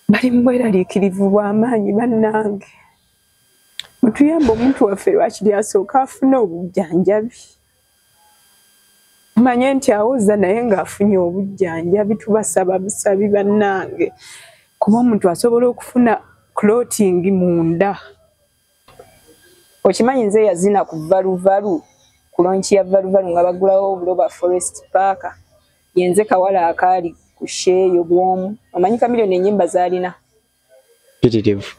bali mbweraliikirivu bw'amaanyi bannange. Mutuyambe omuntu waffe lwakiri asooka afune obujjanjabi. Manye nti awoza naye ng'afunye obujjanjabi, tubasaba busabi bannange. Kuba omuntu asobola okufuna clotting munda. Okimanyi nze yazina ku Valuvalu, ku lonchi ya Valuvalu nga bagulawo obuloba Forest Park. Yenze kawala akaali ku sheeyo bwomu. Omanyi Chameleone ennyimba z'alina? Mpitirivu.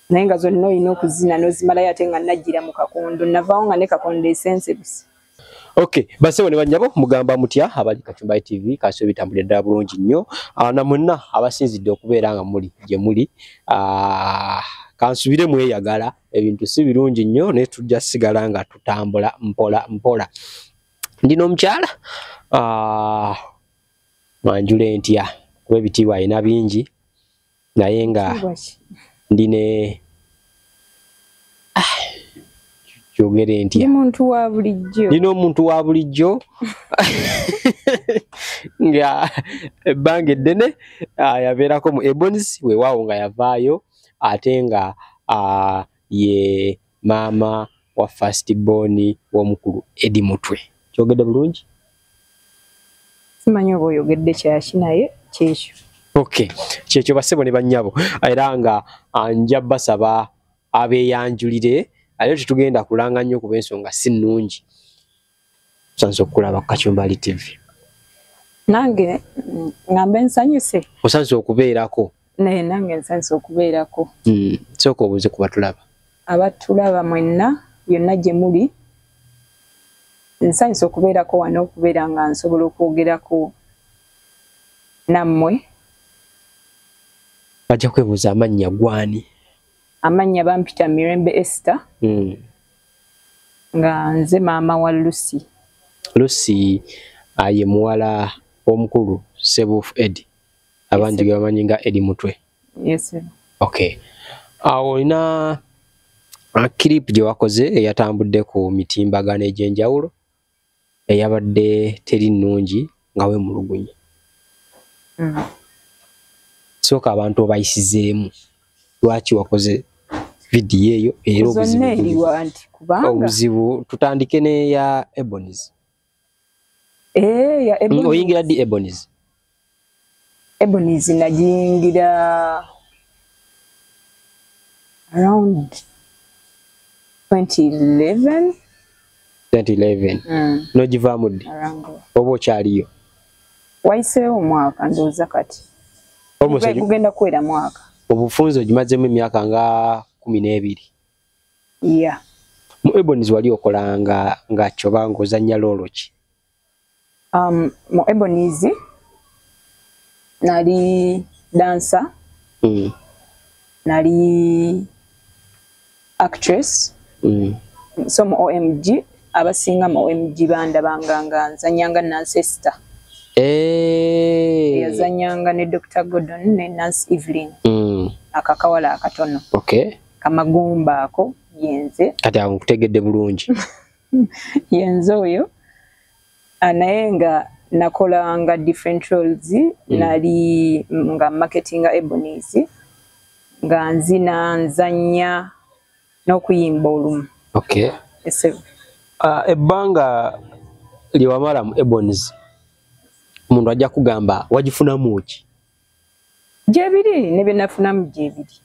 Naye nga zonna olina okuzina n'ozimalayo ate nga najjira mu Kakondo. Navaawo nga ne Kakondo esense busi. Okay, basebo ne bannyabo mugamba mutya abali Kachumba TV kaso bitambulira ddala bulungi nnyo. Na mwenna abasinzidde okubeera nga muli gye muli. Kansubire mweyagala ebintu si birungi nnyo naye tujja sigala nga tutambula mpola. Ndino omukyala manjule ntya kuba ebitiibwa alina bingi naye nga ndine kyogere ntya omuntu wa bulijjo. Ndina omuntu wa bulijjo nga ebbanga eddene yabeerako mu Ebonies weewaawo nga yavaayo ate nga ye maama wa first born w'omukulu Eddie Mutwe. Kyogedde bulungi? Simanyi oba oyogedde kyaki naye kyekyo. Okay, kyekyo basebo ne bannyabo era nga nja basaba abeeyanjulire ayo tetugenda kulanga nnyo kuba ensonga si nnungi. Osanze okulaba ku Kachumba TV. Nange ngambe nsanyuse. Osanze okubeerako. Naye nange nsanyuse okubeerako. Sooka obuuze ku batulaba. Abatulaba mwenna byonna gye muli. Nsanyuse okubeerako wano okubeera nga nsobola okwogerako nammwe. Bajja kwebuuza amannya gwani? Amannya bampita Mirembe Esther. Nga nze maama wa Lucy. Lucy ye muwala omukulu Sebufu Eddie. Abangi bamanyi nga Eddie Mutwe. Yes. Okay. Olina clip gye wakoze eyatambudde ku mitimbagano egy'enjawulo eyabadde teri nnungi nga weemulugunya. Sooka abantu obayisizeemu lwaki wakoze vidiyo eyo era obuzibu tutandike n'eya Ebonies. Ya Ebonies. Oyingira ddi Ebonies? Ebonies najingira around 2011. Nogivaamu ddi? Oba okyaliyo? Wayiseewo omwaka ndowooza kati. Gugenda kwera mwaka. Obufunze ogimazeemu emyaka nga 12. Yeah. Mu Ebonies wali okola nga kyoba ng'ozannya loolo ki? Mu Ebonies nali dancer. Nali actress. So mu OMG abasinga mu OMG bandabanga nga nzanyanga Nancy Esther. Yazanyanga ne Dr. Gordon ne Nancy Evelyn. Akakawala akatono. Okay. Kamagumba ako yenze. Kati akutegedde bulungi. Yenze oyo. Naye nga nakolanga different roles. Nali nga marketing Ebonies. Nga nzina nzanya n'okuyimba olumu. Okay. Ebbanga liwamala mu Ebonies omuntu ajja kugamba wagifunamu ki? Gyebiri ne bye nafunamu gyebiri.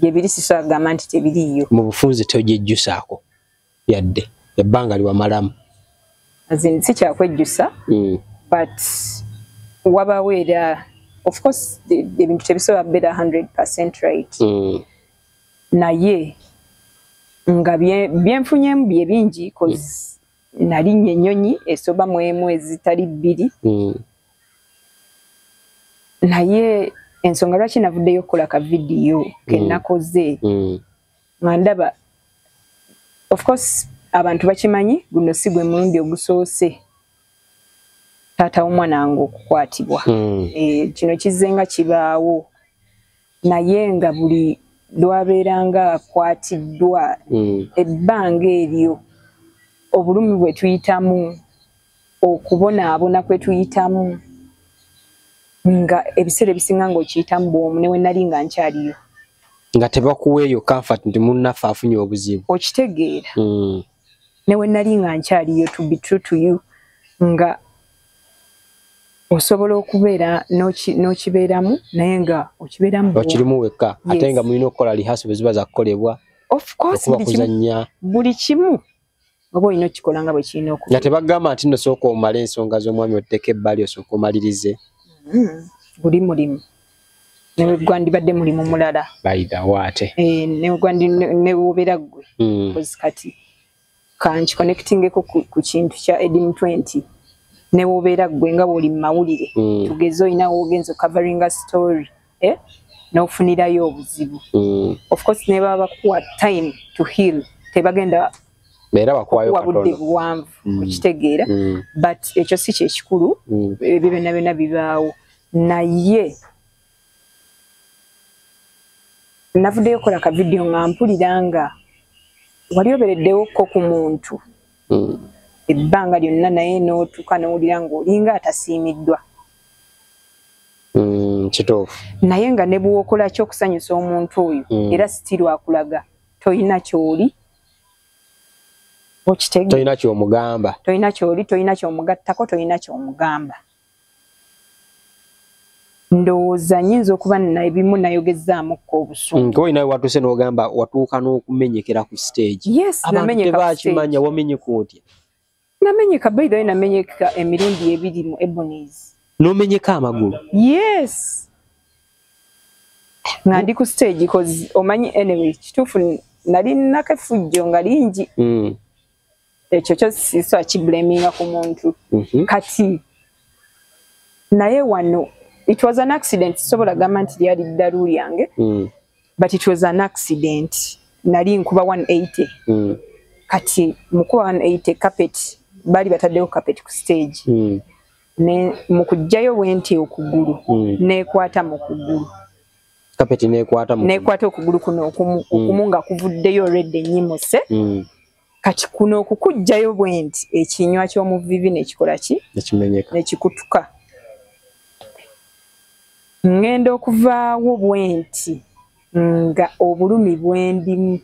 Gyebiri sisagamba nti tebiriyo. Mu bufunze togyejjusaako yadde ebbanga liwamalamu. Si kyakwejjusa. But wabaawo era of course ebintu tebisobola beera 100% right. Naye nga byenfunyemu bye bingi cause nali nnyonyi esoba mu emu ezitali bbiri. Naye ensonga lwaki navuddeyo okukola ka vidiyo ke nakoze nga ndaba of course abantu bakimanyi guno si gwe mulundi ogusoose taata w'omwana wange okukwatibwa. Kino kizze nga kibaawo naye nga buli lwabeeranga akwatiddwa ebbanga eryo obulumi bwe tuyitamu okubonaabona kwe tuyitamu nga ebiseera ebisinga ng'okiyitamu bw'omu newe nali nga nkyaliyo nga tebakuweeyo comfort nti munnaffe afunye obuzibu okitegeera newe nali nga nkyaliyo to be true to you nga osobola okubeera n'okibeeramu naye nga okibeeramu okirimu wekka ate nga mulina okukola rehearsal bwe ziba za kukolebwa of course buli kimu oba olina okikola nga bwe kirina okuba nga tebagamba nti nno sooka omala ensonga z'omwami oteeka ebbali osooka omalirize buli mulimu newe gwandibadde mulimu mulala bayidawaate newobeera ggwe kozi kati kankiconnectingeko ku kintu kya Edim 20 newobeera ggwe nga bw'oli mu mawulire tugeze olina wogenza covering a story n'ofunirayo obuzibu of course ne baba bakuwa time to heal tebagenda beera bakuwayo budde buwanvu okitegeera but ekyo si kyekikulu ebyo byonna byonna bibaawo naye navuddeyo kola ka video nga mpulira nga wali obereddewokko ku muntu ebbanga lyonna naye n'otuuka n'owulira ng'olinga atasiimiddwa kituufu naye nga ne bw'okola ky'okusanyusa omuntu oyo era sitiru akulaga toyina ky'oli okitegeera toyina ky'omugamba toyina ky'oli toyina ky'omugattako toyina ky'omugamba ndowooza nnyinza okuba ebimu nayogezzaamuko obusungu olinawe watuuse n'ogamba watuuka n'okumenyekera ku stage abantu tebakimanya wamenyeka otya namenyeka by the way namenyeka emirundi ebiri mu Ebonies n'omenyeka amagulu yes nga ndi ku stage cause omanyi anyway kituufu nali nakefujjo nga lingi ekyo kyo siso akiblaminga ku muntu kati naye wano it was an accident sobola gamba nti lyali ddalu lyange but it was an accident nali nkuba 180 kati mukuba 180 carpet bali bataddewo carpet ku stage ne mukujjayo wenti okugulu nekwata mu kugulu carpet nekwata okugulu kuno okumu nga kuvuddeyo already enyimuse kati kuno okukujjayo bwenti ekinywa ky'omuvivi nekikola ki nekikutuka ngenda okuvaawo bwenti nga obulumi bwendimu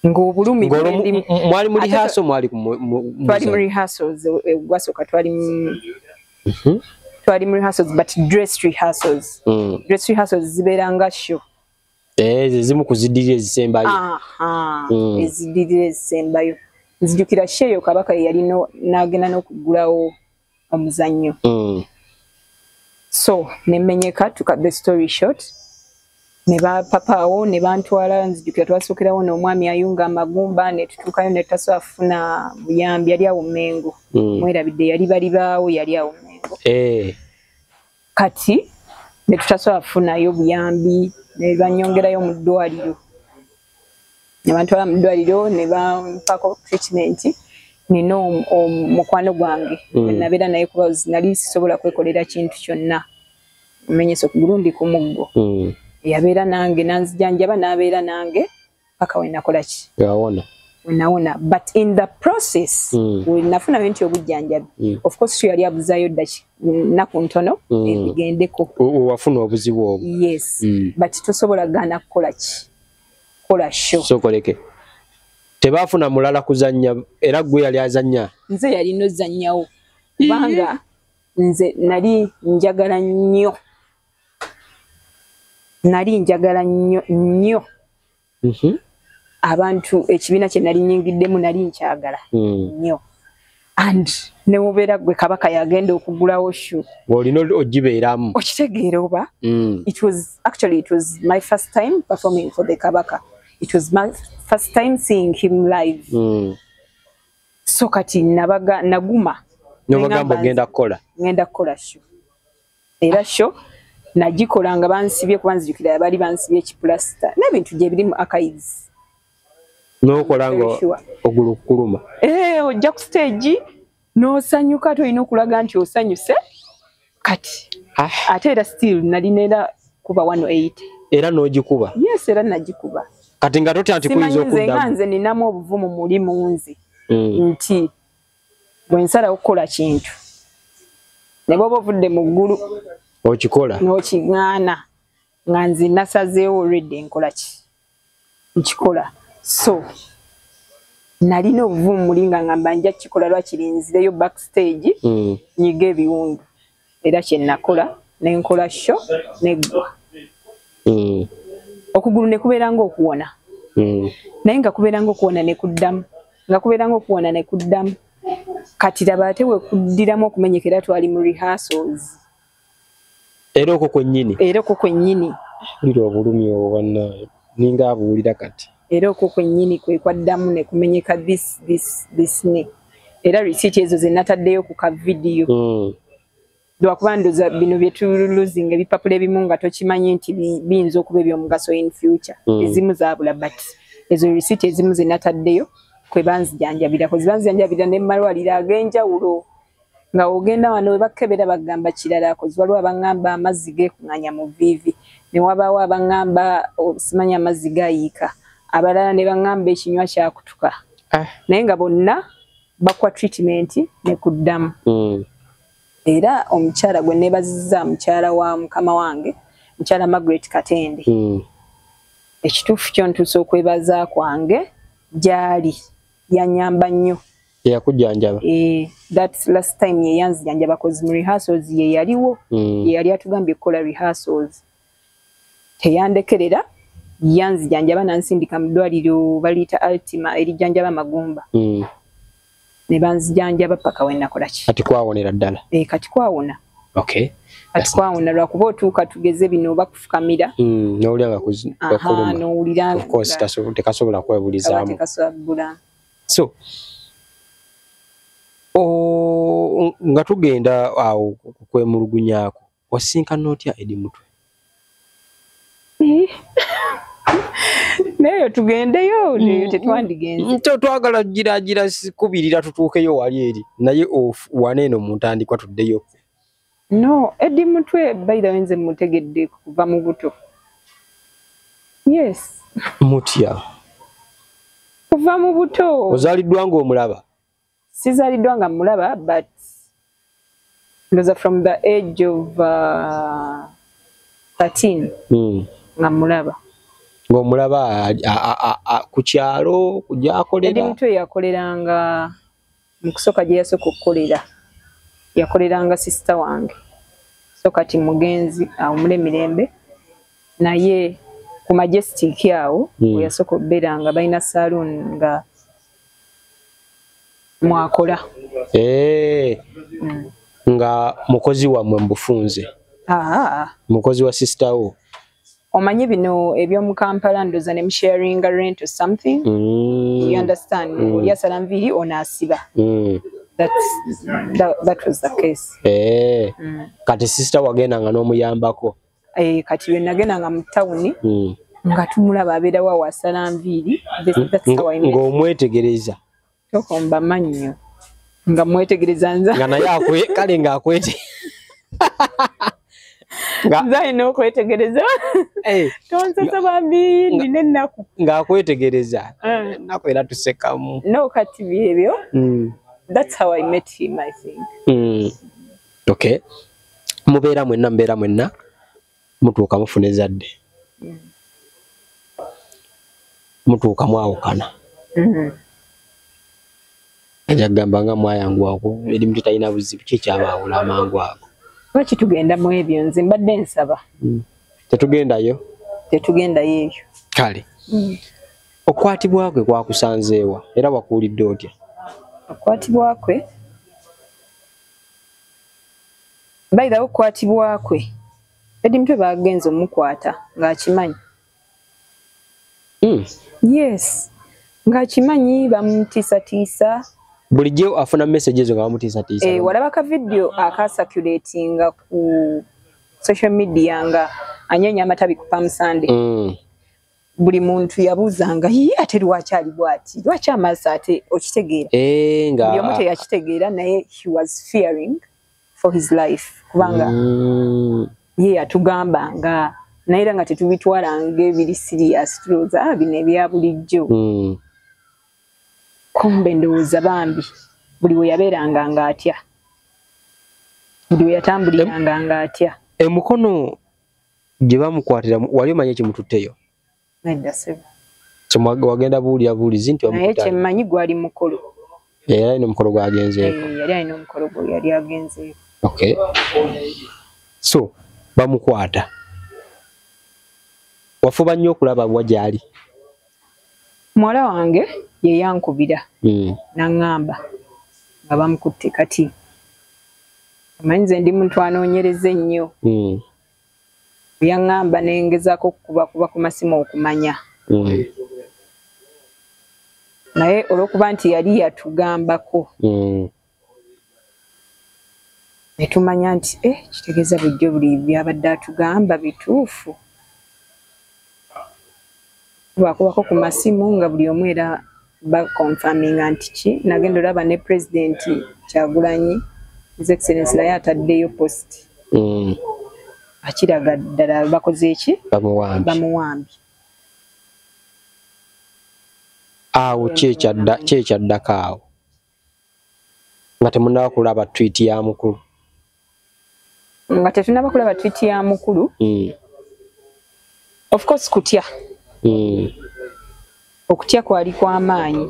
ng'obulumi bwendimu mwali mu rehearsal mwali twali mu rehearsals gwasooka twali mu rehearsals but dress rehearsals zibeera nga show zimu ku ziddirira ezisembayo eziddirira ezisembayo nzijukira sheeyo kabaka yeyali n'agenda n'okugulawo omuzannyo so nemenyeka to cut the story short ne bapapaawo ne bantwala nzijukira twasookerawo n'omwami ayunga amagumba ne tutuukayo ne tutasobola kufuna buyambi yali awo Mmengo mwerabidde yali bali baawo yali awo Mmengo kati ne tutasobola kufunayo buyambi ne banyongerayo mu ddwaliro ne bantwala mu ddwaliro ne bampako treatment nina omukwano gwange nabeera naye kuba nali sisobola kwekolera kintu kyonna menyesa okugulundi ku muggo yabeera nange nanzijanjaba n'abeera nange paka wenakola ki wenawona but in the process wenafunayo nti obujjanjabi of course yali abuzaayo nnaku ntono ebigendeko wafuna obuzibu obwo yes but tosobola gaana kukola ki kola show sokoleke tebafuna mulala kuzannya era gwe yali azannya nze yali nozannyawo kubanga nze nali njagala nnyo nnyo abantu ekibiina kye nali nyingiddemu nali nkyagala nnyo and newobeera gwe kabaka yagenda okugulawo shu olina ogibeeramu okitegeera oba it was my first time performing for the kabaka. It was my first time seeing him live. So kati naguma nobagamba ngenda kola show era show nagikola nga bansibye kubanzijukira bali bansibye ekiplasta n'ebintu gye biri mu archives n'okola ngo ogulu kuluma ojja ku stage n'osanyuka toyina okulaga nti osanyuse kati ate era still nalina kuba 180 era n'ogikuba yes era nagikuba kati nga totya nti kuyinza okuddamu nze ninamu obuvumu muli mu nze nti bwensala okukola kintu ne bwoba ovudde mu ggulu okikola n'okiŋŋaana nga nze nasazeewo already nkola ki nkikola so nalina obuvuumuli nga ngamba nja kikola lwakiri nzireyo backstage nyiga ebiwundu era kye nakola nenkola sho neggwa okugulu ne kubeera ng'okuwona naye nga kubeera ng'okuwona ne kuddamu nga kubeera ng'okuwona ne kuddamu kati laba ate we kuddiramu okumenyekera twali mu rehearsals era okwo kwennyini ulira obulumi obwo bannaye ninga abuwulira kati era okwo kwennyini kwe kwaddamu ne kumenyeka this ne era receipt ezo ze nataddeyo ku ka video lwakuba ndoza bino bye tululuzinga ebipapula ebimu nga tokimanyi nti biyinza okuba eby'omugaso in future ezimu zaabula but ezo receipt ezimu ze nataddeyo kwe banzijanjabirako zibanzijanjabira n'emalwaliro ag'enjawulo nga ogenda wano we bakkebera bagamba kirala kozi waliwo abangamba amazzi geekuŋŋanya mu viivi ne wabaawo abangamba simanyi amazzi gayiika abalala ne bangamba ekinywa kyakutuka naye nga bonna bakwa treatment ne kuddamu era omukyala gwe neebazizza mukyala wa mukama wange mukyala Margaret Katende ekituufu kyo ntuusa okwebaza kwange gyali yanyamba nnyo yakujjanjaba that last time ye yanzijanjaba cause mu rehearsals ye yaliwo ye yali atugambye kukola rehearsals teyandekerera yanzijanjaba nansindika mu ddwaliro baliyita Altima erijjanjaba Magumba ne banzijanjaba paka we nakola ki kati kwawonera ddala kati kwawona okay kati kwawona lwakuba otuuka tugeze bino bakufukamira n'owulira nga kuluma n'owulira of course tekasobola kwebulizaamu so nga tugenda awo kwemulugunyaako wasinkana otya Eddie Mutwe naye tugendeyo neyo tetwandigenze twagala gira kubirira tutuukeyo wali eri naye waneeno mu ntandikwa tuddeyo no Eddie Mutwe bayira wenze mutegedde kuva mu buto yes mutya kuva mu buto ozaaliddwa ng'omulaba sizaliddwa nga mulaba but ndoza from the age of 13 nga mulaba ng'omulaba ku kyalo kujakolera Eddie Mutwe yakoleranga mu kusooka gye yasooka okukolera yakoleranga sister wange so kati mugenzi awo mulemirembe naye ku Majestic awo we yasooka okubeeranga balina saloon nga mwakola nga mukozi wammwe mbufunze mukozi wa sister wo omanyi bino ebyomu Kampala ndoza ne sharing a rent or something you understand oli asala nviri onaasiba that was the case kati sister wagendanga n'omuyambako kati lwe nagendanga mu tawuni nga tumulaba abeerawo awo asala nviri ng'omwetegereza tokomba mannyo nga mwetegereza nza nga naye kale ng'akwete nzaye n'okwetegereza tonsasa bambi ndina ennaku ng'akwetegereza ennaku era tusekamu no kati byebyo that's how I met him I think okay mubeera mwenna mutuuka mufuna ezadde mutuuka mwawukana njagamba nga mwayanguwako eri mtu talina buzibu kikyabaawula amangu ago lwaki tugenda mu ebyo nze mbadde nsaba tetugendayo eyo kale okwatibwa kwe kwakusanzeewa era wakuwulidde otya okwatibwa kwe bayirawo okukwatibwa kwe Eddie Mutwe bagenze omukwata ng'akimanyi yes ng'akimanyi bamutiisatiisa bulijjo afuna messages nga bamutiisatiisa walaba ka video akasaculatinga ku social media nga anyenya amatabi ku Palm Sunday buli muntu yabuuzanga ate lwaki ali bwati lwaki amaaso ate okitegeera buli omu teyakitegeera naye he was fearing for his life kubanga ye atugambanga naye era nga tetubitwalanga ebiri serious tulowooza bino ebya bulijjo kumbe ndowooza bambi buli we yabeeranga ng'atya buli we yatambuliranga ng'atya emukono gye bamukwatira wali omanye kimututteyo nedda sebo wagenda buulizi nti naye kyemmanyi gwali mukolo yali alina omukolo gwagenzeeko yali alina omukolo gwe yali agenzeeko okay so bamukwata wafuba nnyo okulaba bwa gyali muwala wange ye yankubira n'aŋŋamba nga bamukutte kati amanyi nze ndi muntu anoonyereza ennyo yaŋŋamba nengezaako okukubakuba ku masimu okumanya naye olw'okuba nti yali yatugambako ne tumanya nti kitegeeza bulijjo buli byabadde atugamba bituufu lwakubako ku masimu nga buli omu era bakonfaminga nti ki nagenda olaba ne pulezidenti Kyagulanyi His Excellency naye ataddeyo post akiraga ddala bakoze eki bamuwambye awo kyekyaddako awo nga temunaba kulaba tweet ya mukulu nga tetunaba kulaba tweet ya mukulu of course kutya okutya kwali kw'amaanyi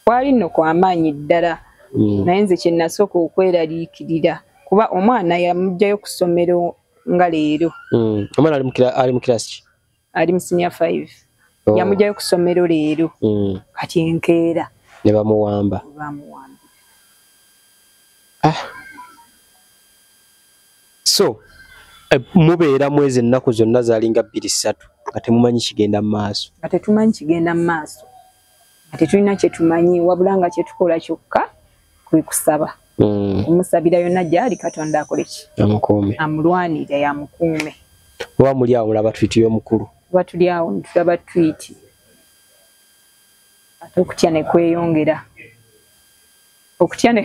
kwali nno kw'amaanyi ddala naye nze kye nasooka okweraliikirira kuba omwana yamuggyayo ku ssomero nga leero omwana ali mu kirasi ki ali mu senior 5 yamuggyayo ku ssomero leero kati enkeera ne bamuwamba so mubeera mwezi ennaku zonna zaalinga 2-3 nga temumanyi kigenda mu maaso nga tetumanyi kigenda mu maaso nga tetulina kye tumanyi wabula nga kye tukola kyokka kwe kusaba omusabira yonna gyali Katonda akole ki amulwanire yamukuume oba muli awo mulaba twiti y'omukulu oba tuli awo netulaba twiti ate okutya ne kweyongera okutya ne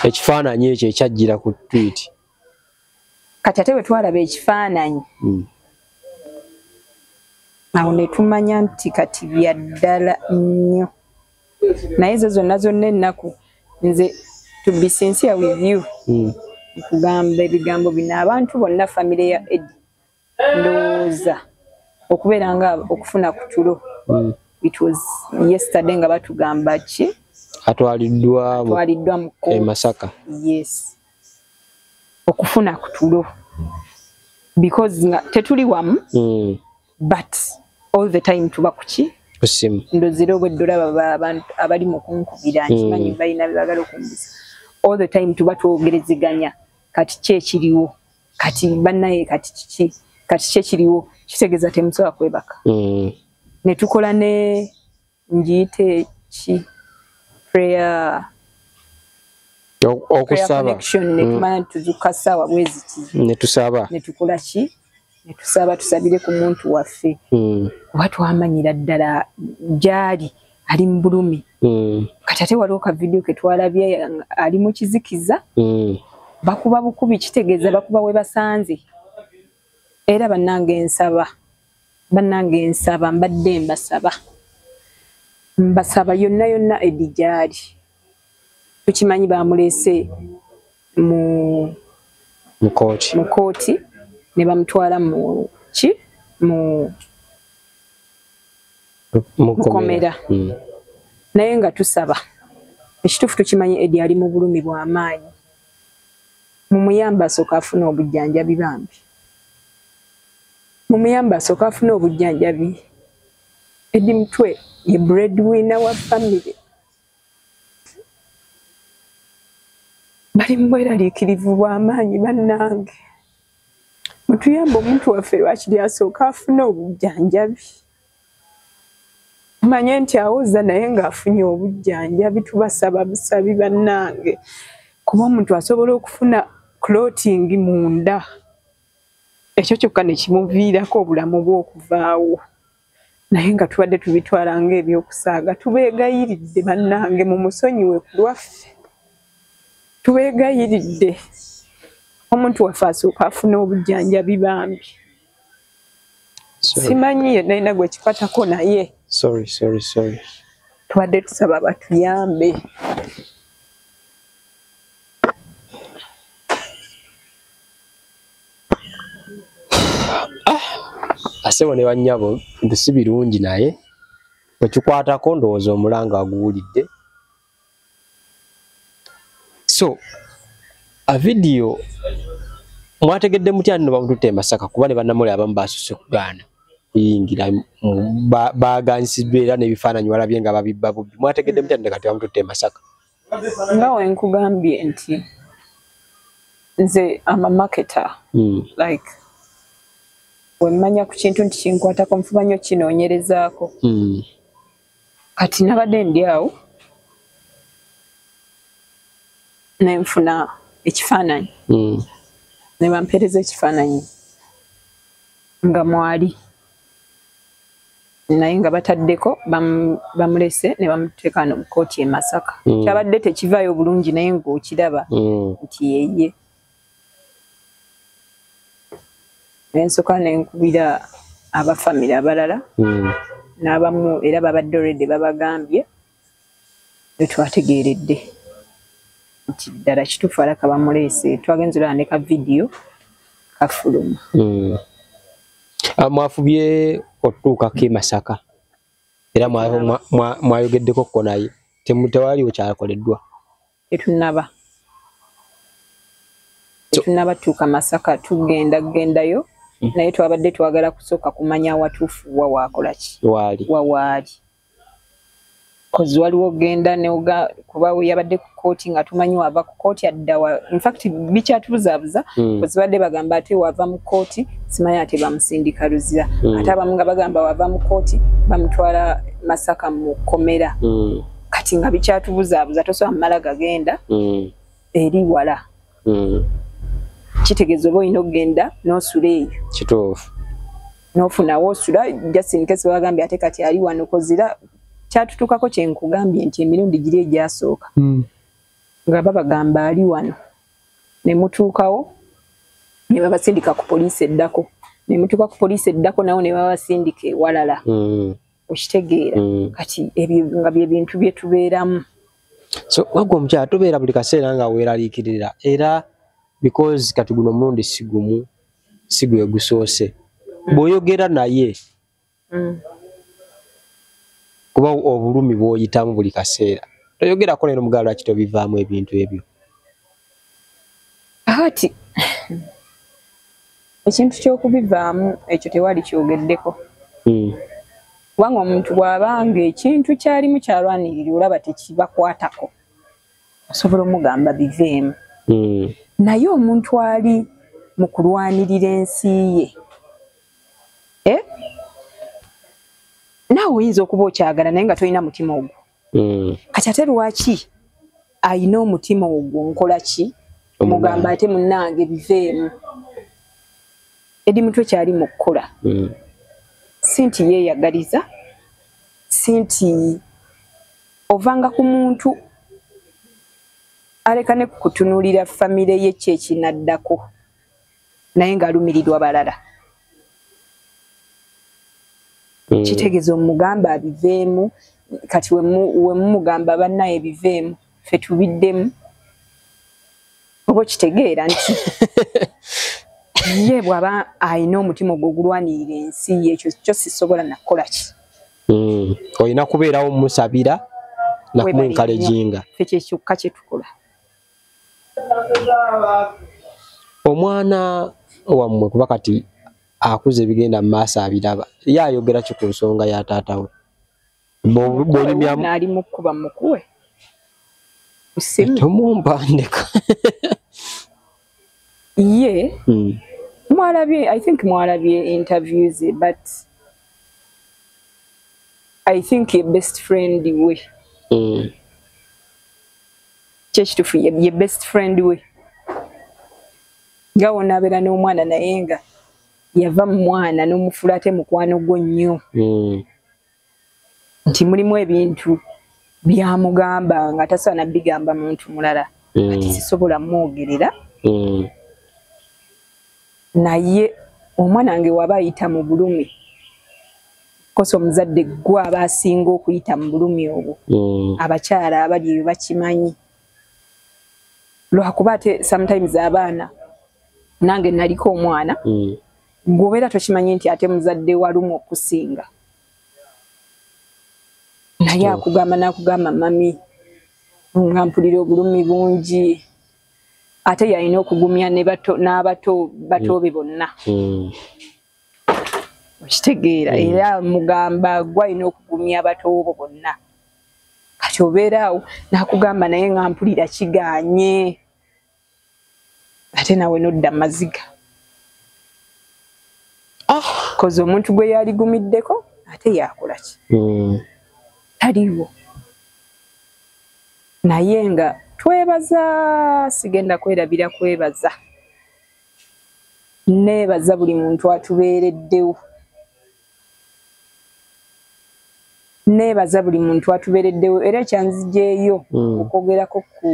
ekifaananyi ekyo ekyajjira ku twiti kati ate bwe twalaba ekifaananyi awo ne tumanya nti kati bya ddala nnyo naye ezo zonna ennaku nze to be sincere with you okugamba ebigambo bino abantu bonna famire ya Eddie ndowooza okubeera nga okufuna ku tulo it was yesterday nga batugamba ki atwaliddwa mu Masaka yes okufuna ku tulo because nga tetuli wamu but all the time tuba kuki kusimu ndozero bweddola abantu abali mu kunkubira nkimanyi balina byagala okumbuza all the time tuba twogerezeganya kati kyekiriwo kati bannaye kati kiki kati kyekiriwo kitegeeza temusobola kwebaka ne tukola ne njiyite ki prayer okusaba connection ne tumanya tuzuka ssaawa bweziti ne tusaba ne tukola ki ne tusaba tusabire ku muntu waffe kuba twamanyira ddala gyali ali mu bulumi kati ate waliwo ka vidiyo ke twalabye ali mu kizikiza bakuba bukubi kitegeeza bakuba we basanze era bannange nsaba mbadde mbasaba yonna Eddie gyali tukimanyi bamulese mu kooti ne bamutwala mu komera naye nga tusaba ekituufu tukimanyi Eddie ali mu bulumi bw'amaanyi mumuyamba asooka afuna obujjanjabi bambi mumuyamba asooka afuna obujjanjabi Eddie Mutwe ye breadwinner wa family bali mu bweraliikirivu bw'amaanyi bannange mutuyamba omuntu waffe lwakiri asooka afuna obujjanjabi manye nti awoza naye ng'afunye obujjanjabi tubasaba busabi bannange kuba omuntu asobola okufuna clothing munda ekyo kyokka ne kimuviirako obulamu bw'okuvaawo naye nga tubadde tubitwala ng'ebyokusaaga tubeegayiridde bannange mumusonyiwe ku lwaffe tubeegayiridde omuntu waffe asooka afuna obujjanjabi bambi simanyi ye nalina gwe kikwatako naye sorry tubadde tusaba batuyambe. Asewo ne bannyabo nti si birungi naye bwekikwatako ndowooza omulanga aguwulidde. So a video mwategedde mutya nno bamututte e Masaka kuba ne bannamule abamu baasuse kugaana kuyingira baaganyisiddwa era n'ebifaananyi walabye nga babibba bubbi. Mwategedde mutya nno kati bamututte e Masaka? Nga we nkugambye nti nze amamaketa like wemmanya ku kintu nti kinkwatako nfuba nnyo kinoonyerezaako. Kati nabadde ndi awo ne nfuna ekifaananyi ne bampeereza ekifaananyi nga mwali naye nga bataddeko bamulese ne bamuteeka no mu kkooti e Masaka. Kyabadde tekivaayo bulungi naye ng'okiraba nti yeye. Ensooka ne nkubira abafamire abalala n'abamu era babadde already babagambye ne twategeeredde nti ddala kituufu alaka bamuleese. Twagenze olaba ne ka vidiyo kafuluma. Mwafubye okutuukako e Masaka era mwayogeddeko ko naye tewaliwo kyakoleddwa? Tetunnaba tuuka Masaka, tugendayo naye twabadde twagala kusooka kumanya awatuufu wa waakola ki wawaali. Kozi waliwo genda kuba we yabadde ku kkooti nga tumanyi wava ku kkooti adda in fact bikyatubuzaabuza kozi badde bagamba ate wava mu kkooti simanyi ate bamusindika Luzira ate abamu nga bagamba wava mu kkooti bamutwala Masaka mu kkomera. Kati nga bikyatubuzaabuza tosobola mumala gagenda eri wala. Kitegeeza oba olina okugenda n'osula eyo. Kituufu. N'ofunawo osula just in case bagambye ate kati ali wano kozira kyatutukako kye nkugambye nti emirundi giri egyasooka nga babagamba ali wano ne mutuukawo ne babasindika ku poliisi eddako ne mutuuka ku poliisi eddako nawo ne babasindika ewalala. Okitegeera kati ebyo nga bye bintu bye tubeeramu. So wagwa omukyala tubeera buli kaseera nga weeraliikirira era because kati guno omulundi si gwe gusoose bw'oyogera naye kuba obulumi bw'oyitamu buli kaseera toyogerako neno mugaalo lwaki tobivaamu ebintu ebyo? Ati ekintu ky'okubivaamu ekyo tewali kyogeddeko. Kubanga omuntu bw'abanga ekintu kyalimu kyalwanirira olaba tekibakwatako osobola omugamba biveemu. Naye omuntu ali mu kulwanirira ensi ye naawe oyinza okuba okyagala naye nga tolina mutima ogwo. Kati ate lwaki ayina omutima ogwo nkola ki omugamba ate munnange biveemu? Edi mutwe kyali mu kukola si nti yeeyagaliza si nti ovanga ku muntu aleka ne kukutunuulira famire ye kyekinaddako naye ng'alumirirwa balala. Kitegeeza omugamba abiveemu kati we mumugamba bannaye biveemu ffe tubiddemu oba okitegeera nti ye bw'aba ayina omutima ogwo ogulwanirira ensi ye ekyo kyo sisobola nakukola ki. Olina kubeerawo musabira nakumwenkalejinga. Ffe kyekyokka kye tukola. Omwana wammwe kuba kati akuze bigenda mu maaso abiraba ye ayogera ki ku nsonga ya taata we? Ali mu kkuba mukuwe tomumpandika ye mwalabye I think mwalabye interviews but I think your best friend we kyekituufu ye best friend we nga wonaabeera n'omwana naye nga yava mu mwana n'omufuula ate mukwano gwo nnyo nti mulimu ebintu byamugamba nga tasobola nabigamba muntu mulala ati sisobola mwogerera naye omwana wange waba ayita mu bulumi koso omuzadde gwa abasinga okuyita mu bulumi obwo abakyala abali eyo bakimanyi lwakuba ate sometimes abaana nange naliko omwana gwobeera tokimanyi nti ate muzadde walumu okusinga naye akugamba nakugamba mami nga mpulira obulumi bungi ate yalina okugumya n'abato be bonna okitegeera era mugamba gwalina okugumya abato bo bonna kati obeeraawo nakugamba naye nga mpulira kiganye ate nawe nodda maziga kozi omuntu gwe yaligumiddeko ate yakola ki taliwo naye nga twebaza sigenda kwerabira kwebaza nebaza buli muntu atubeereddewo nebaza buli muntu atubeereddewo era ekyanzijeeyo okwogerako ku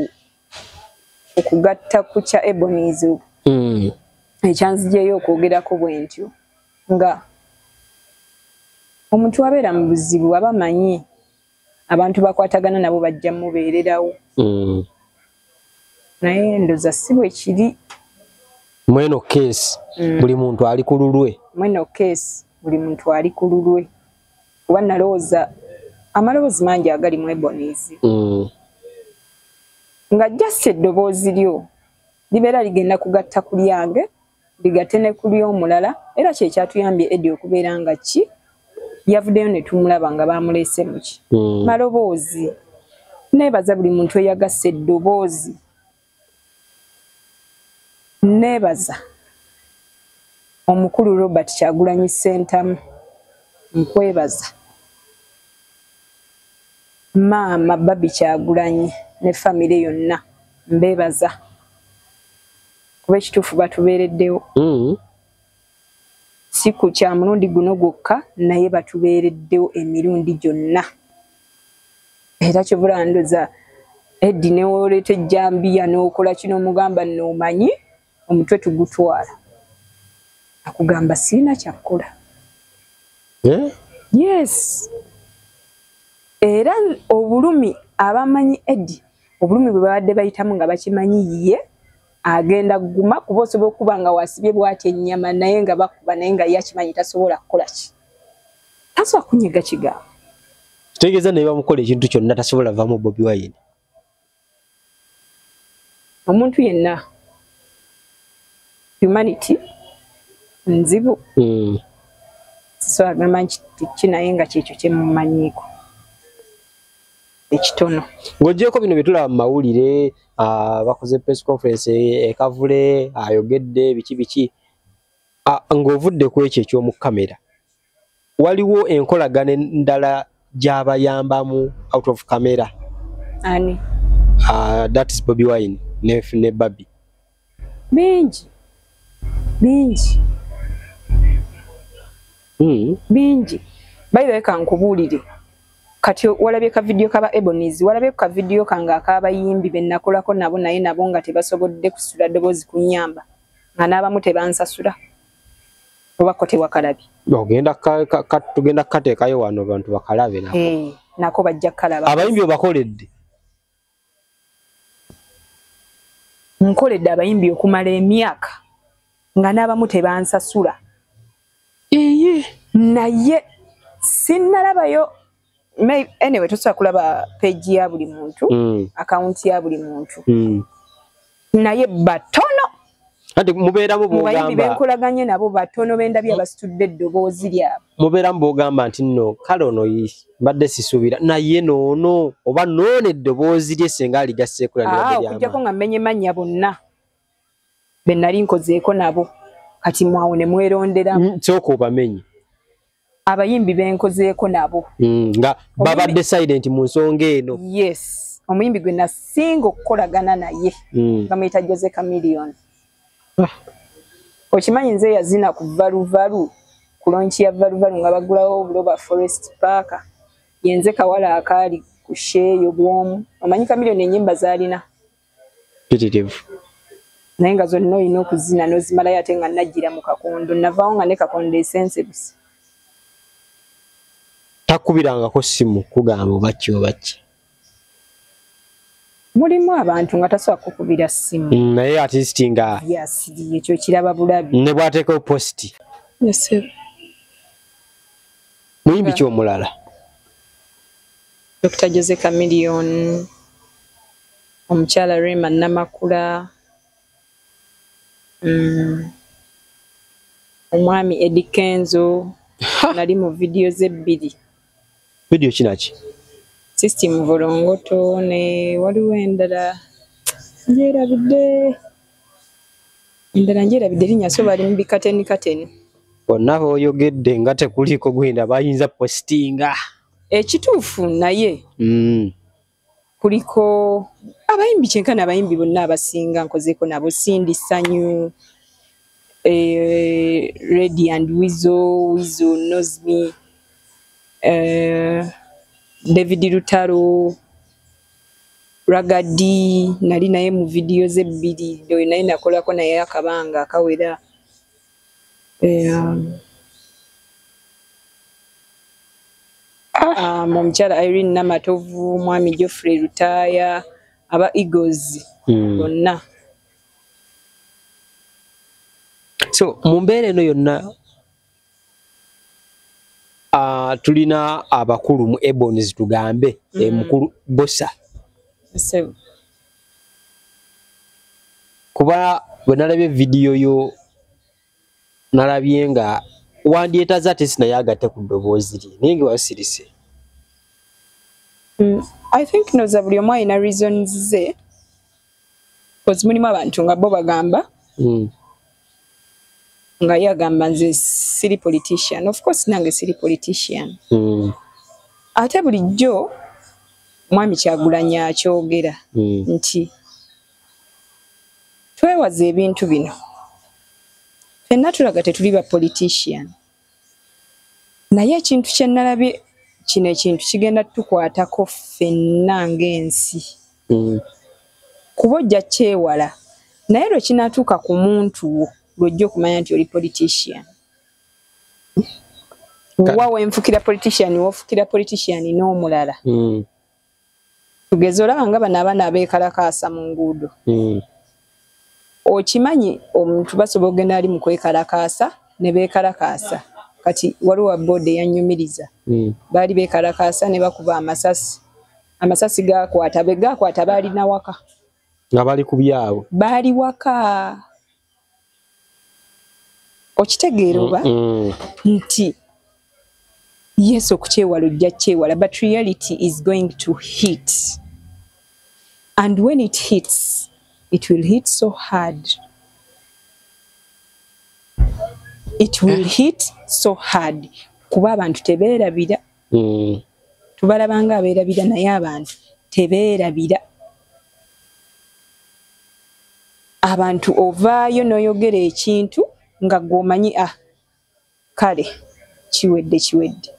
okugatta ku kya Ebonies ekyanzijeeyo okwogerako bwe ntyo nga omuntu abeera mu buzibu aba amanyi abantu bakwatagana nabo bajja mubeererawo naye ndoza si bwe kiri mweno case buli muntu ali ku lulwe mweno case buli muntu ali ku lulwe kuba nalowooza amaloboozi mangi agali mu Ebonies nga just eddoboozi lyo libeera ligenda kugatta ku lyange ligatte ne ku ly'omulala era kyekyatuyambye Eddie okubeera nga ki yavuddeyo ne tumulaba nga bamuleese muki maloboozi nebaza buli muntu eyagasse eddoboozi nebaza omukulu Robert Kyagulanyi Ssentamu nkwebaza maama Babi Kyagulanyi ne famire yonna mbebaza kuba ekituufu batubeereddewo si ku kya mulundi guno gwokka naye batubeereddewo emirundi gyonna era kyobula ndoza Eddie newoleeta ejjambiya n'okola kino omugamba n'omanyi omutwe tugutwala akugamba sirina kyakkola yes era obulumi abamanyi Eddie obulumi bwe babadde bayitamu nga bakimanyi ye agenda guma kuba osobola okuba nga wasibye bwati ennyama naye nga bakuba naye nga yakimanyi tasobola kukola ki tasobola kunyega kigambo kitegeeza naye bamukola ekintu kyonna tasobola vaamu Bobi Wine omuntu yenna humanity nzibu so agamba nti kinaye nga kyekyo kyemumanyiiko ekitono ng'ogyeko bino bye tulaba mu mawulire bakoze press conference Kavule ayogedde biki ng'ovudde ku ekyo eky'omu kamera waliwo enkolagana endala gy'abayambamu out of camera ani that is Bobi Wine ne Babi bingi bayiwe kankubuulire kati walabye ka video kaba Ebonies walabye ka video kanga akabayimbi bennakolako nabo naye nabo nga tebasobodde kusula ddoboozi kunyamba nga n'abamu tebansasula obako tewakalabi tugenda kukateekayo wano abantu bakalabe nako bajja kalaba abayimbi obakoledde nkoledde abayimbi okumala emyaka nga n'abamu tebansasula naye sinnalabayo anyway tusobola kulaba page ya buli muntu account ya buli muntu naye batono ati mubeeramu mubayimbi benkolaganye nabo batono bendabye abasitudde eddoboozi lyabo mubeeramu bwogamba nti nno kale ono mbadde sisuubira naye noono oba noona eddoboozi lye senga aligasseeko okujjako nga mmenye mannya bonna be nali nkozeeko nabo kati mwawo ne mweronderamu sooka obamenye abayimbi benkozeeko nabo nga babadde silent mu nsonga eno yes omuyimbi gwe nasinga okukolagana naye bamuyita Jose Chameleone okimanyi nze yazina ku valuvalu ku lonchi ya valuvalu nga bagulawo Buloba Forest Park yenze kawala akaali ku sheeyo bwomu omanyi Chameleone ennyimba zaalina pitirivu naye nga zonna olina okuzina n'ozimalayo ate nga najjira mu Kakondo navaawo nga ne Kakondo esense busa takubirangako simu kugamba obaki. Mulimu abantu nga tasobola kukubira simu. Naye artist nga yasiriye ekyo kiraba bulabi. Ne bw'ateekawo posti. Yes. Muyimbi ki omulala? Dr. Jose Chameleone, omukyala Rema Namakula, omwami Eddie Kenzo, nali mu video ze 2. Video kinaki? System Volongoto ne waliwo endala njerabidde. Endala njerabidde linnya so bali mu bikateni. Bonna oyogedde nga tekuliko gwenda bayinza postinga. Ekituufu naye kuliko abayimbi kyenkana abayimbi bonna abasinga nkozeeko nabo Cindy Sanyu, Reddy and Weasel knows me, David Lutaro, Ragadi nali naye mu video ze 2 do naye nakolako naye akabanga akawera. Omukyala Irene Namatovu, mwami Geoffrey Lutaya, aba Eagles bonna. So mu mbeera eno yonna tulina abakulu mu Ebonies tugambe mukulu Bossa. Kuba bwe nalabye video yo nalabye nga wandyetaza ate sinayagatte ku ddoboozi lye naye nga wasirise. I think noza buli omu alina reasons ze because mulimu abantu nga bo bagamba nga yagamba nze siri politician. Of course nange siri politician. Ate bulijjo mwami Kyagulanyi akyogera nti twewaza ebintu bino fenna tulaga tetuli ba politician. Naye ekintu kye nalabye kino ekintu kigenda tukwatako fenna ng'ensi. Kuba ojja kyewala naye lwe kinatuuka ku muntu wo lwojja okumanya nti oli politician. Wa wenfukira politician wofukira politician n'omulala. Tugeze olaba nga bano abaana abeekalakaasa mu nguudo. Okimanyi omuntu basobola okugenda ali mu kwekalakaasa ne beekalakaasa. Kati waliwo board eyanyumiriza. Baali beekalakaasa ne bakuba amasasi. Amasasi gaakwata be gaakwata baali na waka. Nga bali ku byabwe. Baali waka. Okitegeera oba nti yes okukyewala ojja kyewala but reality is going to hit. And when it hits, it will hit so hard. It will hit so hard. Kuba abantu tebeerabira. Tubalabanga abeerabira naye abantu tebeerabira. Abantu ovaayo n'oyogera ekintu nga gwomanyi kale kiwedde.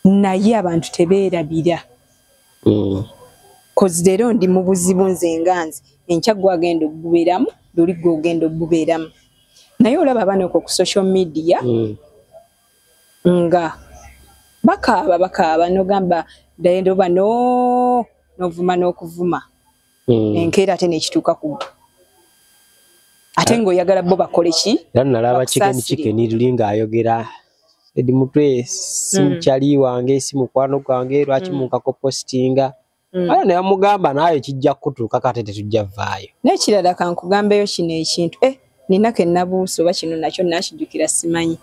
Naye abantu tebeerabira. Kozi leero ndi mu buzibu nze nganze. Enkya gwagenda okugubeeramu, luli gwogenda okugubeeramu. Naye olaba abanoko ku social media nga bakaaba n'ogamba dayendo bano n'ovuma n'okuvuma. Enkeera ate n'ekituuka ku ate ng'oyagala bo bakole ki? Era nalaba Chicken lulinga ayogera edi mutwe simukyali wange simukwano gwange lwaki munkako postinga. Ala naye amugamba naye kijja kutuuka kate tetujja vaayo. N'ekirala kankugambeyo kino ekintu ninako ennabuuso oba kino nakyo nakijjukira simanyi.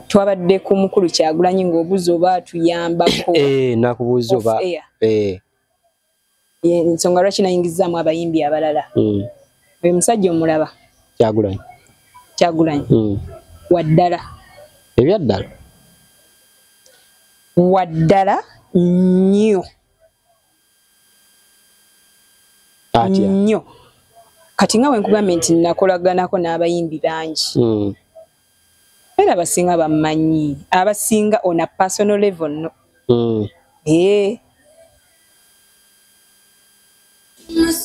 Twabadde ku mukulu Kyagulanyi ng'obuuza oba atuyambako. Nakubuuza oba. Ensonga lwaki nayingizaamu abayimbi abalala. Oyo musajja omulaba. Kyagulanyi. Waddala. Ebyaddala. Waddala nnyo. Nnyo. Kati nga wenkugambye nti nakolaganako n'abayimbi bangi. Era abasinga bamanyi. Abasinga on a personal level no.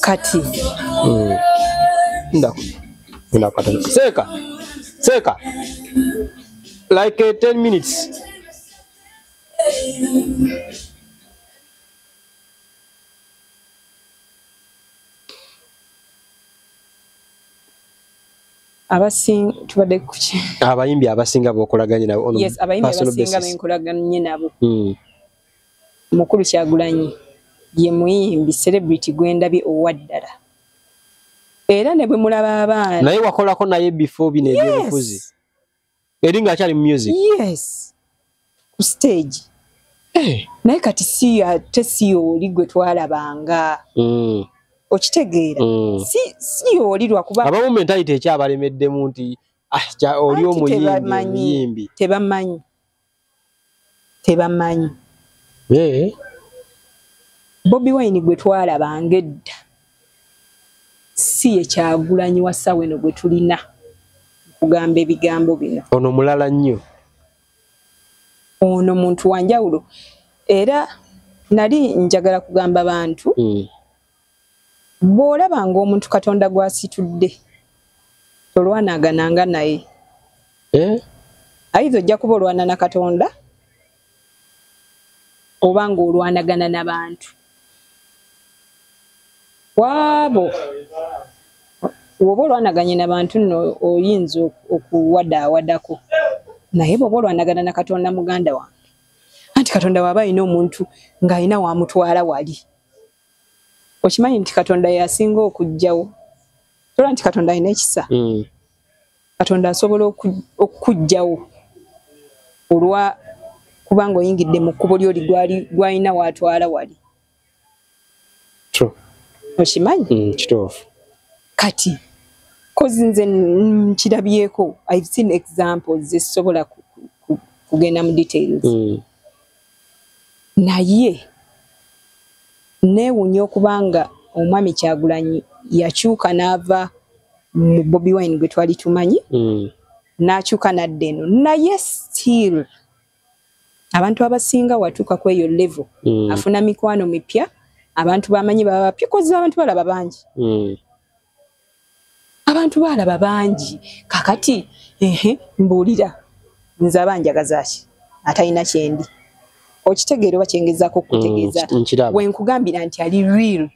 Kati. Seka. Like 10 minutes. abayimbi abasinga bokolaganye nabo yes abayimbi abasinga benkolaganye nabo Mukulu Kyagulanyi ye muyimbi celebrity gwendabye owaddala era ne bwe mulaba abaana naye wakolako naye before bino ebyobufuzi eri nga akyali mu music yes ku stage naye kati si oli gwe twalabanga okitegeera si oli lwakuba abamu mentality ekyabalemeddemu nti oli omuyimbi tebamanyi Bobi Wine gwe twalabanga edda si ye Kyagulanyi wassa weno gwe tulina kugamba ebigambo bino ono mulala nnyo ono muntu wanjawulo era nali njagala kugamba bantu bw'olabanga omuntu Katonda gw'asitudde tolwanagananga naye ayiza ojja kuba olwana na Katonda oba ng'olwanagana n'abantu wabo woba olwanaganye n'abantu nno oyinza okuwadaawadako naye bw'oba olwanagana na Katonda muganda wange anti Katonda waba alina omuntu ng'alina wamutwala wali okimanyi nti Katonda yasinga okujjawo tola nti Katonda alina ekisa Katonda asobola okujjawo olwa kubanga oyingidde mu kkubo lyoli gwalina watwala wali okimanyi kituufu kati kozi nze nkirabyeko I've seen examples zisobola kugenda mu details naye neewunya okubanga omwami Kyagulanyi yakyuka n'ava mu Bobi Wine gwe twali tumanyi n'akyuka n'adda eno naye still abantu abasinga watuuka ku eyo level afuna mikwano mipya abantu bamanyi baba bapya kozi abantu balaba bangi abantu balaba bangi kakati mbuulira nze abanjagaza ki atalina kyendi okitegeera oba kyengezaako okutegeeza wenkugambira nti ali real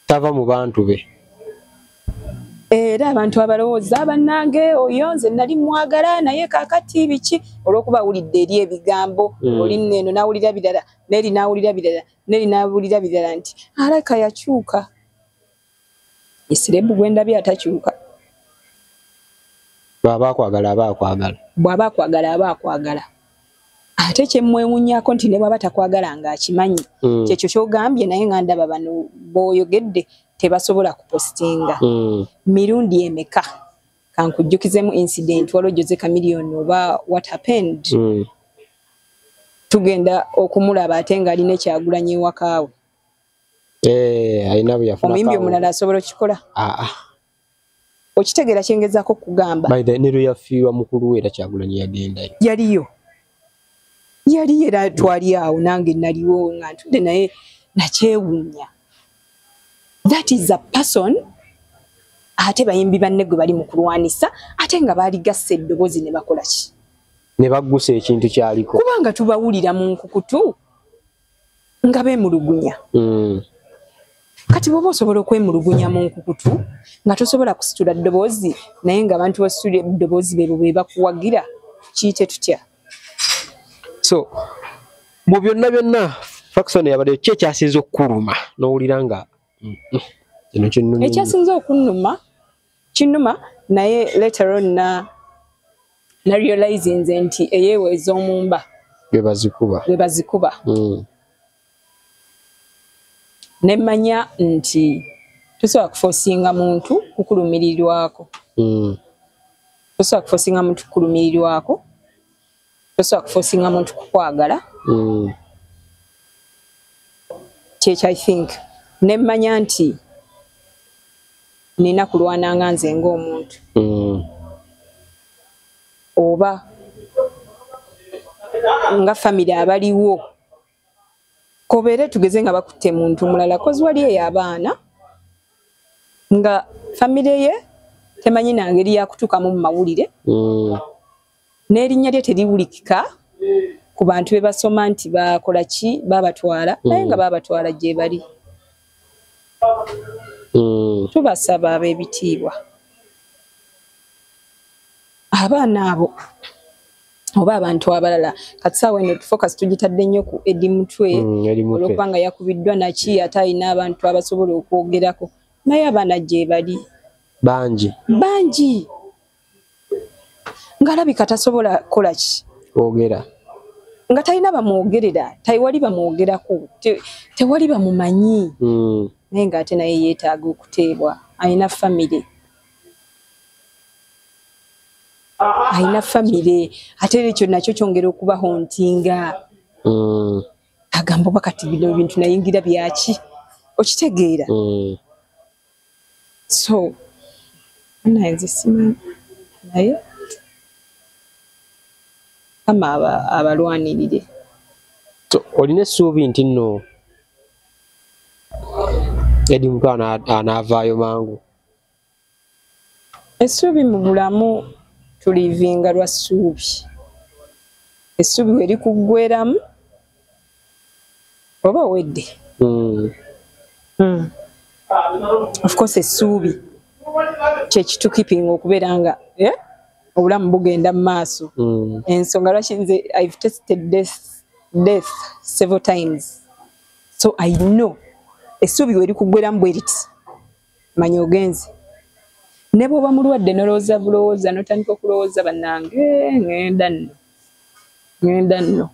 tava mu bantu be era abantu abalowooza bannange oyo nze nali mwagala naye kakati biki olw'okuba awulidde eri ebigambo oli neno n'awulira birala neri n'awulira birala neri n'awulira birala nti alaka yakyuka esirebu gwendabye atakyuka bw'aba akwagala aba akwagala ate kyemmwewunyaako nti ne bw'aba takwagala ng'akimanyi kyekyo ky'ogambye naye nga ndaba bano b'oyogedde tebasobola kupostinga mirundi emeka kankujjukizemu incident waliwo Jose Chameleone oba what happened tugenda okumulaba ate ng'alina Kyagulanyi ewakaawe alina bwe yafuna omuyimbi omulala asobola okikola okitegeera kyengezaako okugamba ne lwe yafiirwa mukulu we era Kyagulanyi yagendayo yali era twali awo nange naliwo nga ntudde naye nakyewuunya that is a person ate bayimbi banne gwe bali mu kulwanisa ate nga baaligasse eddoboozi ne bakola ki ne baggusa ekintu kyaliko kubanga tubawulira mu nkukutu nga beemulugunya kati bw'oba osobola okwemulugunya mu nkukutu nga tosobola kusitula ddoboozi naye ng'abantu basitula eddoboozi beebo be bakuwagira kiyite tutya so mu byonna Faxon yabadde ki ekyasinze okukuluma n'owulira nga ekyasinze okunnuma kinnuma naye later on na realize nti eyeeweza omumba bwe bazikuba nemmanya nti tosobola kufosinga muntu kukulumirirwako tosobola kufosinga muntu kukulumirirwako tosobola kufosinga muntu kukwagala kyekyo I think nemmanya nti nina kulwananga nze ng'omuntu oba nga family abaliwo kobeere tugeze nga bakutte muntu mulala kozi wali eyo abaana nga family ye temanyi nangeri yakutuukamu mu mawulire n'erinnya lye teriwulikika ku bantu be basoma nti bakola ki babatwala naye nga babatwala gye bali. Tubasaba ab'ebitiibwa abaana abo oba abantu abalala kati saawa eno focus tugitadde nnyo ku Eddie Mutwe olwokubanga yakubiddwa naki ate alina abantu abasobola okwogerako naye abaana gye bali bangi ng'alabika tasobola kukola ki kwogera nga talina bamwogerera tewali bamwogerako tewali bamumanyi naye ng'ate naye yeetaaga okuteebwa alina famire ate ekyo nakyo kyongera okubaho ntinga agamba oba kati bino ebintu nayingira byaki okitegeera so naye nze simanyi naye kama abalwanirire olina essuubi nti nno Eddie Mutwe anaavaayo mangu? Essuubi mu bulamu tulivinga lwa ssuubi. Essuubi we likuggweramu oba wedde. Of course essuubi kyekitukipinga okubeera nga obulamu bugenda mu maaso. Ensonga lwaki nze I've tested death several times. So I know essuubi we likuggweramu bwe liti manya ogenze. Ne bw'oba mulwadde nolowooza bulowooza n'otandika okulowooza bannange ngenda nno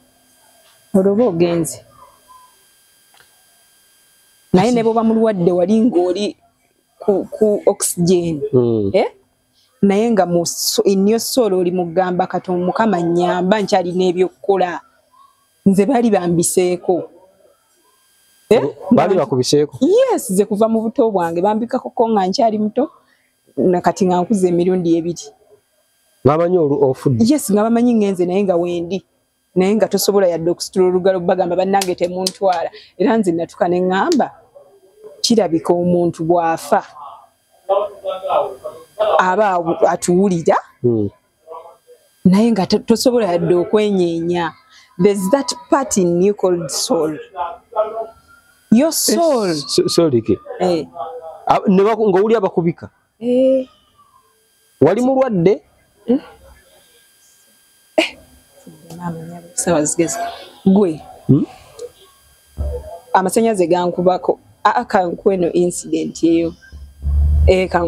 olwoba ogenze. Naye ne bw'oba mulwadde wali ng'oli ku oxygen naye nga ennyo soolo oli mugamba kati Mukama nnyamba nkyalina ebyokukola nze baali bambiseeko. Baali bakubiseeko? Yes, ze kuva mu buto bwange bambikako nga nkyali muto nakati nga nkuze emirundi 2. Bamanyi ofudde? Yes, nga bamanyi ngenze naye nga wendi naye nga tosobola yadde okusitula olugalo bagamba bannange temuntwala era nze natuka ne ŋŋamba kirabika omuntu bw'afa aba atuwulira naye nga tosobola yadde okwenyeenya. There's that part in you called soul. Your soul. Sorry ke. Ng'owulira bakubika. Wali mulwadde? Gwe. Amasannyalaze gankubako. Kankweno incident eyo.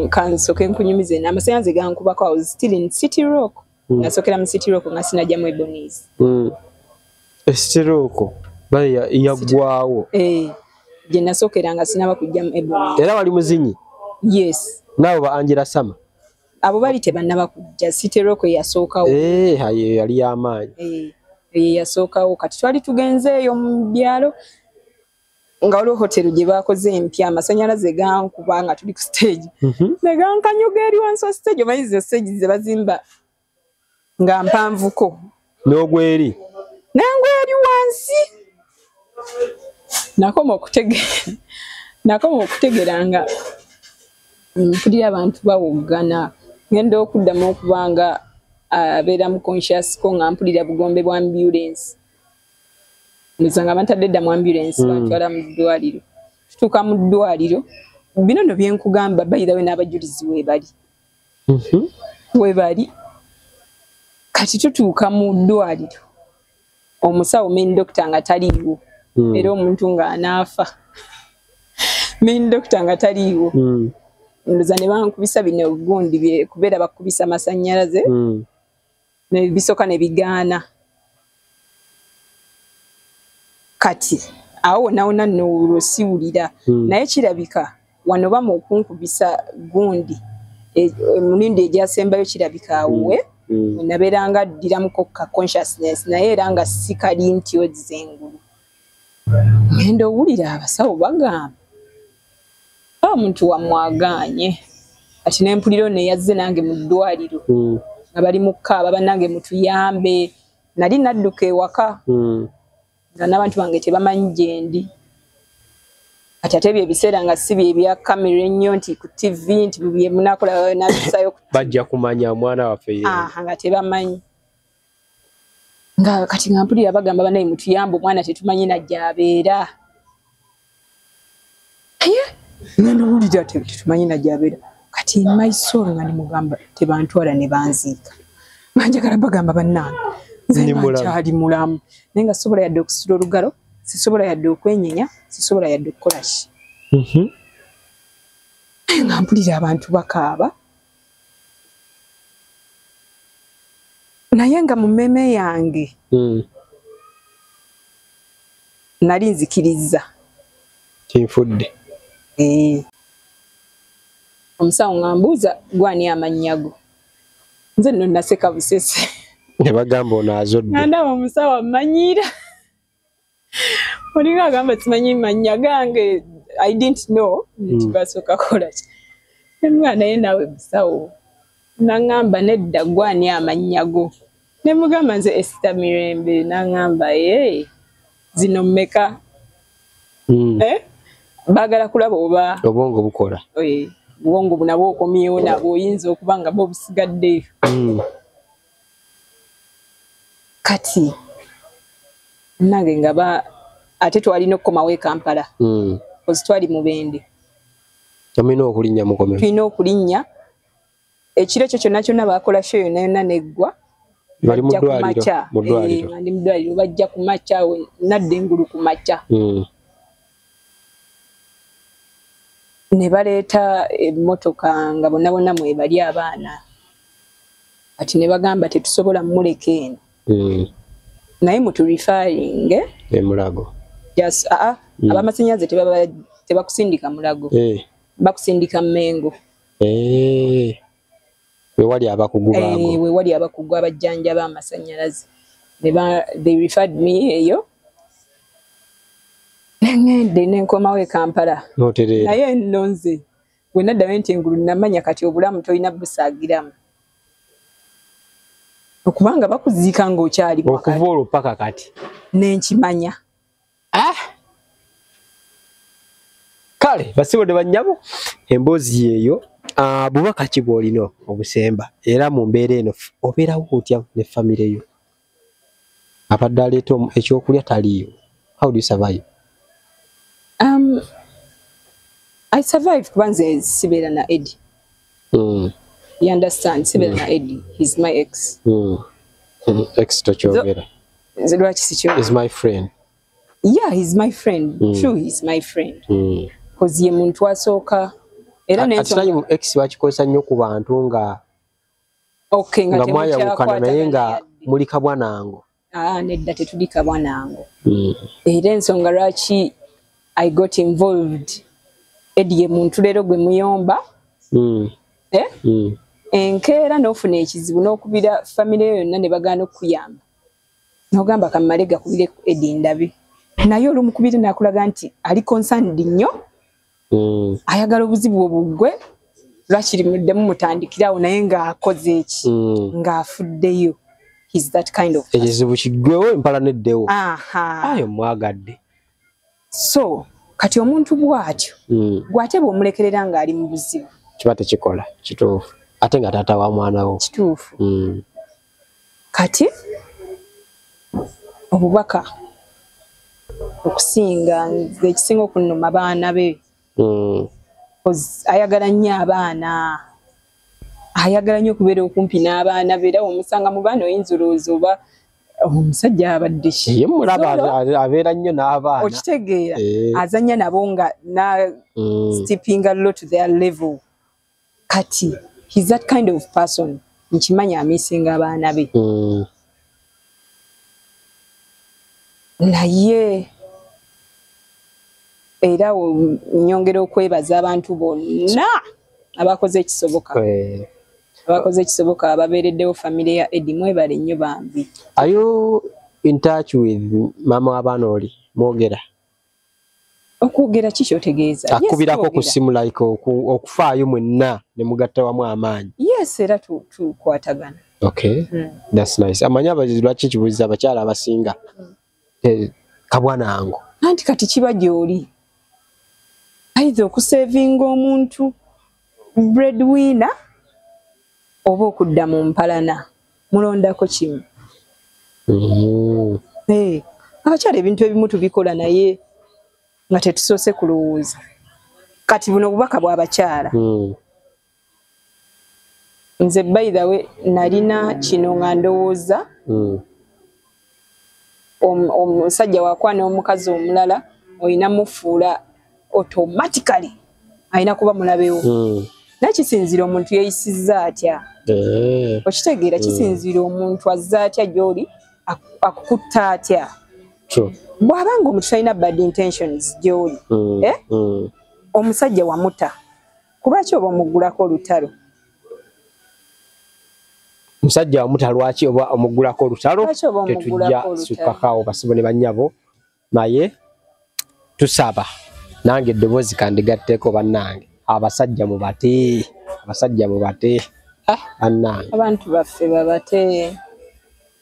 Kansoke nkunyumize amasannyalaze gankubako. I was still in City Rock. Nasokera mu City Rock nga sinajja mu Ebonies. City Rock bali yaggwawo. Gye nasokera nga sinaba kujja mu Ebonies. Era wali muzinyi? Yes. Nabo ba Angela Sama. Abo bali tebannaba kujja. City Rock yasookawo. Yali y'amaanyi. Yasookawo kati twali tugenzeeyo mu byalo nga waliwo hotelu gye baakoze empya amasannyalaze gankuba nga tuli ku stage ne gankanyuga eri wansi wa stage omanyi zo stage ze bazimba nga mpanvuko n'ogweri nangweri wansi nakoma okutegeera nga mpulira abantu bawoggana ngenda okuddamu okubanga abeera mu conscious ko nga mpulira bugombe bwa ambulance nizanga bantadde dda mu ambulance bantwala mu ddwaliro tutuuka mu ddwaliro bino no byenkugamba bayirawe n'abajulizi webali kati tutuuka mu ddwaliro omusawo main doctor nga taliiwo era omuntu nga anaafa main doctor nga taliiwo ndoza ne bankubisa bino gundi kubeera bakubisa amasannyalaze ne bisoka ne bigaana kati awo nawona nno siwulira naye kirabika wano bamu okunkubisa gundi emulundi egyasembayo kirabika awowe nabeeranga ddiramuko ka consciousness naye era nga sikali nti ozza engulu ngenda owulira abasawo bagamba omuntu wamwagaanye kati nempuliro neyazze nange mu ddwaliro nga bali mu kkaaba bannange mutuyambe nali nadduka ewaka nga n'abantu bange tebamanyi gye ndi kati ate ebyo ebiseera nga si bye ebya kamera ennyo nti ku TV nti bye munakola nabisayo bajja kumanya omwana waffe nga tebamanyi nga kati nga mpulira bagamba banaye mutuyambe omwana tetumanyi najja abeera nandowulira tetumanyi najja abeera kati maiso nga nimugamba tebantwala ne banziika manjagala bagamba bannange nze nkyali mulamu naye nga sisobola yadde okusitula olugalo sisobola yadde okwenyenya sisobola yadde okukola ki nga mpulira abantu bakaaba naye nga mu mmeme yange nali nzikiriza kinfudde omusawo nga mbuuza gwani amannya go nze nno naseka busese ne bagamba ono azodde ngandaba omusawo ammanyiira olinga agamba simanyi mannya gange I didn't know nti basooka kola ki nemugamba naye naawe musawo naŋŋamba nedda gwani amannya go ne mugamba nze Esther Mirembe naŋŋamba zino mmeka baagala kulaba oba obwongo bukola obwongo bunabwo okomyewo nabwo oyinza okuba nga bo busigaddeyo kati nange nga ate twalina okukomawo e Kampala kozi twali Mubende tulina okulinnya mukomeo tulina okulinnya ekiro ekyo kyonna kyonna baakola show yonna yonna neggwa bali mu ddwaliro ndi mu ddwaliro bajja ku makya nadde engulu ku makya ne baleeta emmotoka nga bonna bonna mwebali abaana ati ne bagamba tetusobola muleka eno naye muturifaringe emulago abamasannyalaze tebakusindika Mulago bakusindika Mmengo wewali abakugu baabo wewali abakugu abajjanjaba amasannyalaze they referred me eyo nengende nenkomawo e Kampala naye nno nze bwe naddayo nti engulu namanya kati obulamu tolina busaagiramu okubanga bakuziika ng'okyali okuva olwo paka kati nenkimanya kale basibo ne bannyabo emboozi yeeyo bubaka ki bw'olina obusemba era mu mbeera eno obeerawo otya ne famire yo abadde aleeta ekyokulya taliiyo how do you survive? I survived kuba nze sibeera na Eddie. You understand? Sibeera na Eddie. He's my ex. Ex tokyogera. Lwaki sikyogera? He's my friend. Yeah, he's my friend. True, he's my friend. Because ye muntu asooka era n'ensonga ex bakikozesa nnyo ku bantu nga nga mwayawukana naye nga muli kabwanango. Nedda tetuli kabwanango. Era ensonga lwaki I got involved. Eddie ye muntu leero gwe muyomba. Enkeera n'ofuna ekizibu n'okubira famire yo yonna ne bagaana okuyamba. N'ogamba kammale gakubire Eddie ndabe. Naye olumukubire n'akulaga nti ali concerned nnyo. Ayagala obuzibu obugwe lwakiri muddemu mutandikirawo naye ng'akoze eki ng'afuddeyo. He's that kind of person. Ekizibu kiggwewo empala neddewo. Ayo mwagadde. So kati omuntu bw'atyo gw'ate bw'omulekerera ng'ali mu buzibu kiba tekikola kituufu ate nga taata wa mwana wo kituufu kati obubaka okusinga nze ekisinga okunnuma abaana be ayagala nnyo abaana ayagala nnyo okubeera okumpi n'abaana be era omusanga mu baana oyinza olowooza oba omusajja abadde ye mulaba abeera nnyo n'abaana okitegeera azannya nabo nga stepping low to their level kati he's that kind of person nkimanya amisinga abaana be naye era nyongera okwebaza abantu bonna abakoze ekisoboka abakoze ekisoboka ababeereddewo famire ya Eddie mwebale nnyo bambi. Are you in touch with mama w'abaana oli mwogera? Okwogera ki ky'otegeeza? Akubirako ku ssimu like okufaayo mwenna ne mugatta wamu amaanyi. Yes, era tukwatagana. Okay, that's nice. Amanya abazizi lwaki kibuuliza abakyala abasinga kabwanango. Anti kati kiba gy'oli. Either okusevinga omuntu breadwinner oba okudda mu mpalana mulondako kimu. abakyala ebintu ebimu tubikola naye nga tetusoose kulowooza. Kati buno bubaka bw'abakyala. Nze by the way nalina kino nga ndowooza omusajja wakwana omukazi omulala oyina mufuula automatically ayina kuba mulabewo. Naye kisinzira omuntu yeeyisizza atya. Okitegeera kisinzira omuntu azza atya gy'oli akukutta atya. Bw'abanga omuntu talina bad intentions gy'oli omusajja wamuta kulwaki oba omugulako olutalo? Musajja wamuta lwaki oba omugulako olutalo? Tetujja sukakaawo basibo ne bannyabo naye tusaba nange eddoboozi kandigatteko bannange abasajja mubate bannange abantu baffe babate.